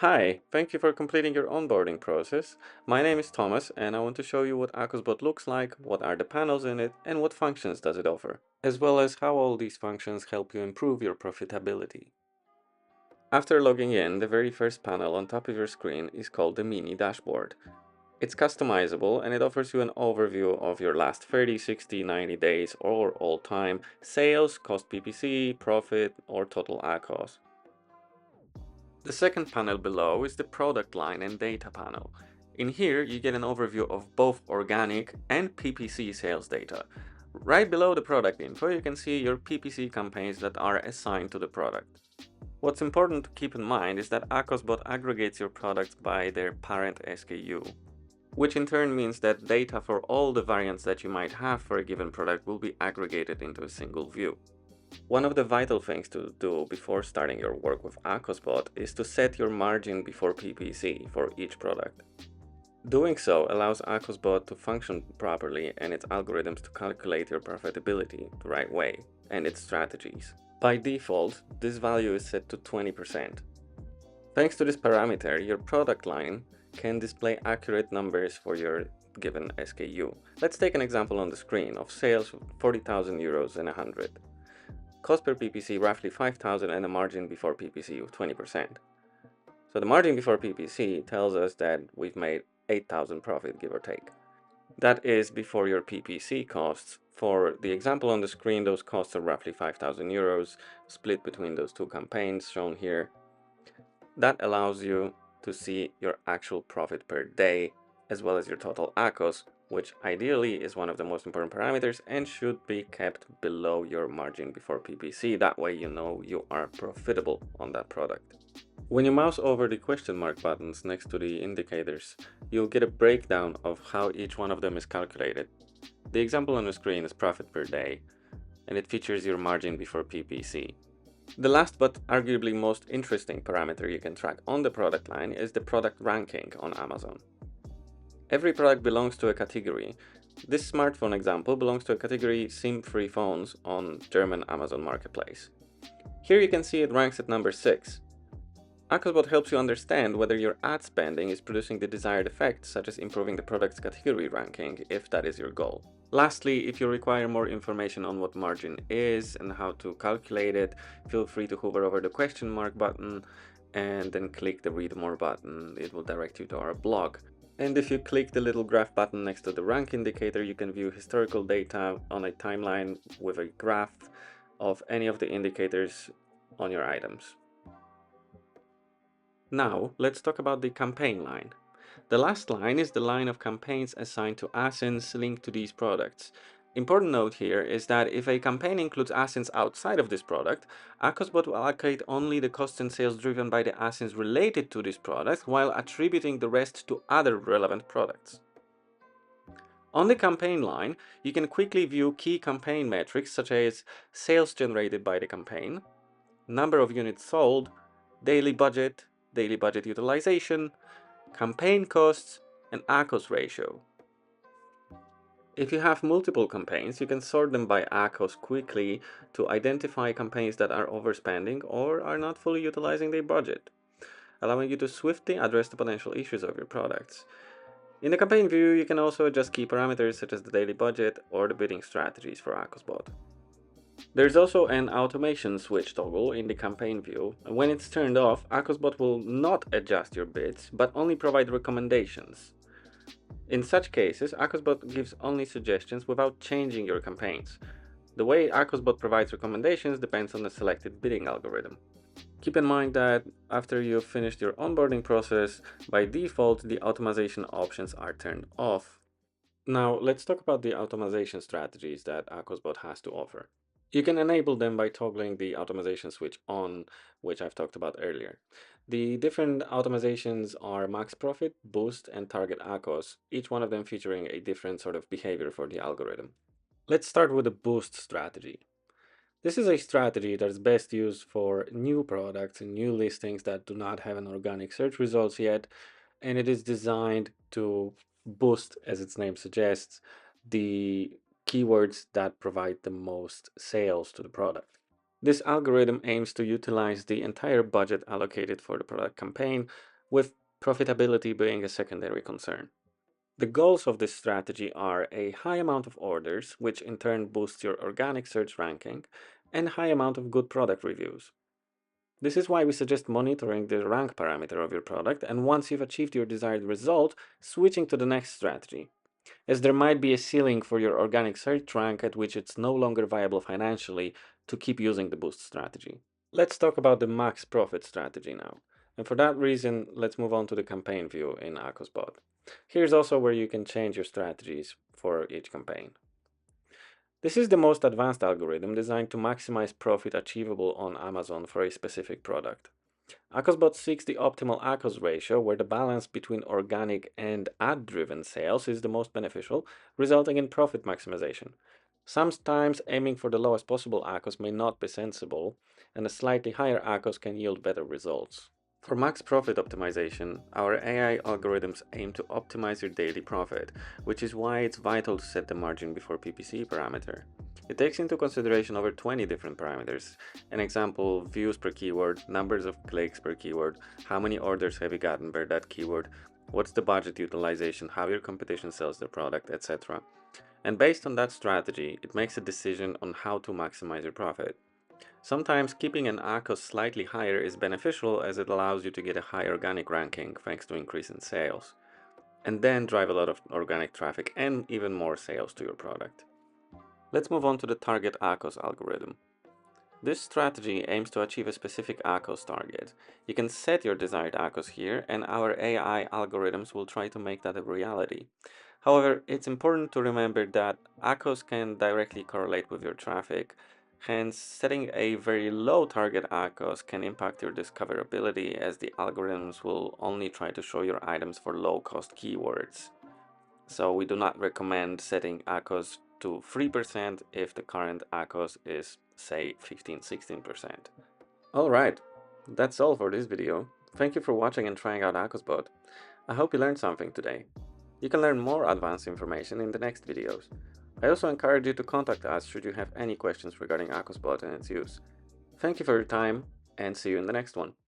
Hi, thank you for completing your onboarding process. My name is Thomas and I want to show you what Acosbot looks like, what are the panels in it, and what functions does it offer, as well as how all these functions help you improve your profitability. After logging in, the very first panel on top of your screen is called the mini dashboard. It's customizable and it offers you an overview of your last 30, 60, 90 days or all time sales, cost PPC, profit, or total ACOS. The second panel below is the product line and data panel. In here, you get an overview of both organic and PPC sales data. Right below the product info, you can see your PPC campaigns that are assigned to the product. What's important to keep in mind is that Acosbot aggregates your products by their parent SKU, which in turn means that data for all the variants that you might have for a given product will be aggregated into a single view. One of the vital things to do before starting your work with Acosbot is to set your margin before PPC for each product. Doing so allows Acosbot to function properly and its algorithms to calculate your profitability the right way and its strategies. By default, this value is set to 20%. Thanks to this parameter, your product line can display accurate numbers for your given SKU. Let's take an example on the screen of sales of 40,000 euros and 100. Cost per PPC roughly 5,000 and a margin before PPC of 20%. So the margin before PPC tells us that we've made 8,000 profit, give or take. That is before your PPC costs. For the example on the screen, those costs are roughly 5,000 euros, split between those two campaigns shown here. That allows you to see your actual profit per day, as well as your total ACOS, which ideally is one of the most important parameters and should be kept below your margin before PPC. That way you know you are profitable on that product. When you mouse over the question mark buttons next to the indicators, you'll get a breakdown of how each one of them is calculated. The example on the screen is profit per day, and it features your margin before PPC. The last but arguably most interesting parameter you can track on the product line is the product ranking on Amazon. Every product belongs to a category. This smartphone example belongs to a category SIM-free phones on German Amazon marketplace. Here you can see it ranks at number 6. Acosbot helps you understand whether your ad spending is producing the desired effect, such as improving the product's category ranking, if that is your goal. Lastly, if you require more information on what margin is and how to calculate it, feel free to hover over the question mark button and then click the read more button. It will direct you to our blog. And if you click the little graph button next to the rank indicator, you can view historical data on a timeline with a graph of any of the indicators on your items. Now, let's talk about the campaign line. The last line is the line of campaigns assigned to ASINs linked to these products. Important note here is that if a campaign includes ASINs outside of this product, Acosbot will allocate only the costs and sales driven by the ASINs related to this product while attributing the rest to other relevant products. On the campaign line, you can quickly view key campaign metrics such as sales generated by the campaign, number of units sold, daily budget utilization, campaign costs, and ACOS ratio. If you have multiple campaigns, you can sort them by ACOS quickly to identify campaigns that are overspending or are not fully utilizing their budget, allowing you to swiftly address the potential issues of your products. In the campaign view, you can also adjust key parameters such as the daily budget or the bidding strategies for Acosbot. There's also an automation switch toggle in the campaign view. When it's turned off, Acosbot will not adjust your bids, but only provide recommendations. In such cases, Acosbot gives only suggestions without changing your campaigns. The way Acosbot provides recommendations depends on the selected bidding algorithm. Keep in mind that after you've finished your onboarding process, by default the automation options are turned off. Now let's talk about the automation strategies that Acosbot has to offer. You can enable them by toggling the automation switch on, which I've talked about earlier. The different automatizations are max profit, boost, and target ACOS, each one of them featuring a different sort of behavior for the algorithm. Let's start with the boost strategy. This is a strategy that is best used for new products and new listings that do not have an organic search results yet, and it is designed to boost, as its name suggests, the keywords that provide the most sales to the product. This algorithm aims to utilize the entire budget allocated for the product campaign, with profitability being a secondary concern. The goals of this strategy are a high amount of orders, which in turn boosts your organic search ranking, and high amount of good product reviews. This is why we suggest monitoring the rank parameter of your product, and once you've achieved your desired result, switching to the next strategy, as there might be a ceiling for your organic search rank at which it's no longer viable financially to keep using the boost strategy. Let's talk about the max profit strategy now. And for that reason, let's move on to the campaign view in Acosbot. Here's also where you can change your strategies for each campaign. This is the most advanced algorithm designed to maximize profit achievable on Amazon for a specific product. Acosbot seeks the optimal ACOS ratio, where the balance between organic and ad-driven sales is the most beneficial, resulting in profit maximization. Sometimes aiming for the lowest possible ACOS may not be sensible, and a slightly higher ACOS can yield better results. For max profit optimization, our AI algorithms aim to optimize your daily profit, which is why it's vital to set the margin before PPC parameter. It takes into consideration over 20 different parameters. An example, views per keyword, numbers of clicks per keyword, how many orders have you gotten per that keyword, what's the budget utilization, how your competition sells their product, etc. And based on that strategy, it makes a decision on how to maximize your profit. Sometimes keeping an ACOS slightly higher is beneficial, as it allows you to get a high organic ranking thanks to increase in sales, and then drive a lot of organic traffic and even more sales to your product. Let's move on to the target ACOS algorithm. This strategy aims to achieve a specific ACOS target. You can set your desired ACOS here, and our AI algorithms will try to make that a reality. However, it's important to remember that ACOS can directly correlate with your traffic. Hence, setting a very low target ACOS can impact your discoverability, as the algorithms will only try to show your items for low-cost keywords. So we do not recommend setting ACOS to 3% if the current ACOS is, say, 15-16%. Alright, that's all for this video. Thank you for watching and trying out Acosbot. I hope you learned something today. You can learn more advanced information in the next videos. I also encourage you to contact us should you have any questions regarding Acosbot and its use. Thank you for your time, and see you in the next one.